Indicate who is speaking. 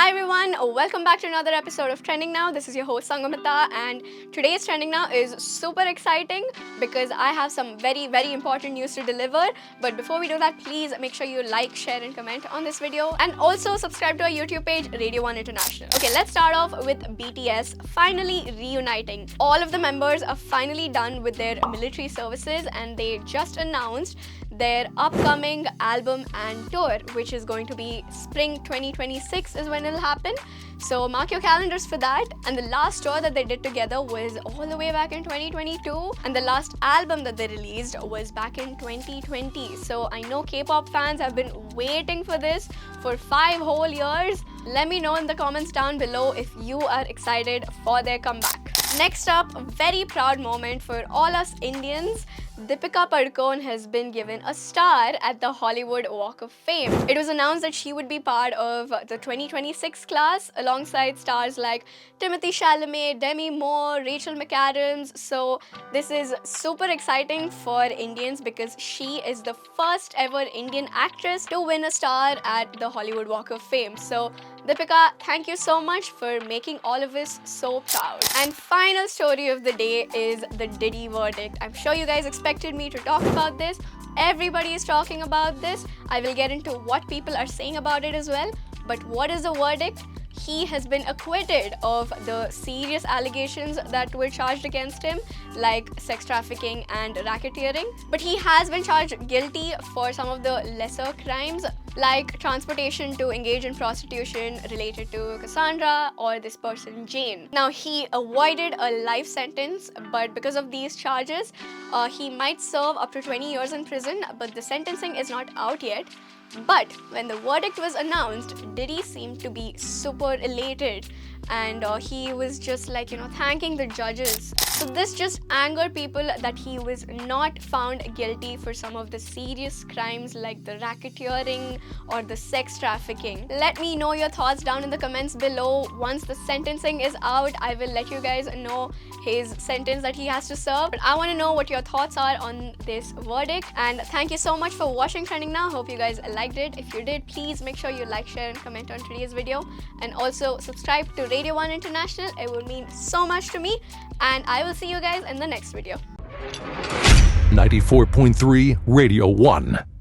Speaker 1: Hi everyone, welcome back to another episode of Trending Now. This is your host Sangamita, and today's Trending Now is super exciting because I have some very important news to deliver. But before we do that, please make sure you like, share and comment on this video, and also subscribe to our YouTube page Radio 1 International. Okay, let's start off with BTS finally reuniting. All of the members are finally done with their military services and they just announced their upcoming album and tour, which is going to be spring 2026 is when it'll happen. So mark your calendars for that. And the last tour that they did together was all the way back in 2022, and the last album that they released was back in 2020. So I know K-pop fans have been waiting for this for 5 whole years. Let me know in the comments down below if you are excited for their comeback. Next up, a very proud moment for all us Indians. Deepika Padukone has been given a star at the Hollywood Walk of Fame. It was announced that she would be part of the 2026 class alongside stars like Timothée Chalamet, Demi Moore, Rachel McAdams. So this is super exciting for Indians because she is the first ever Indian actress to win a star at the Hollywood Walk of Fame. So Deepika, thank you so much for making all of us so proud. And final story of the day is the Diddy verdict. I'm sure you guys expected me to talk about this. Everybody is talking about this. I will get into what people are saying about it as well. But what is the verdict? He has been acquitted of the serious allegations that were charged against him, like sex trafficking and racketeering. But he has been charged guilty for some of the lesser crimes, like transportation to engage in prostitution related to Cassandra or this person Jane. Now, he avoided a life sentence, but because of these charges, he might serve up to 20 years in prison, but the sentencing is not out yet. But when the verdict was announced, Diddy seemed to be super elated, and he was just like, thanking the judges. So this just angered people that he was not found guilty for some of the serious crimes like the racketeering or the sex trafficking. Let me know your thoughts down in the comments below. Once the sentencing is out, I will let you guys know his sentence that he has to serve. But I want to know what your thoughts are on this verdict. And thank you so much for watching Trending Now. Hope you guys liked it. If you did, please make sure you like, share and comment on today's video, and also subscribe to Radio 1 International. It would mean so much to me, and I will see you guys in the next video.
Speaker 2: 94.3 Radio 1.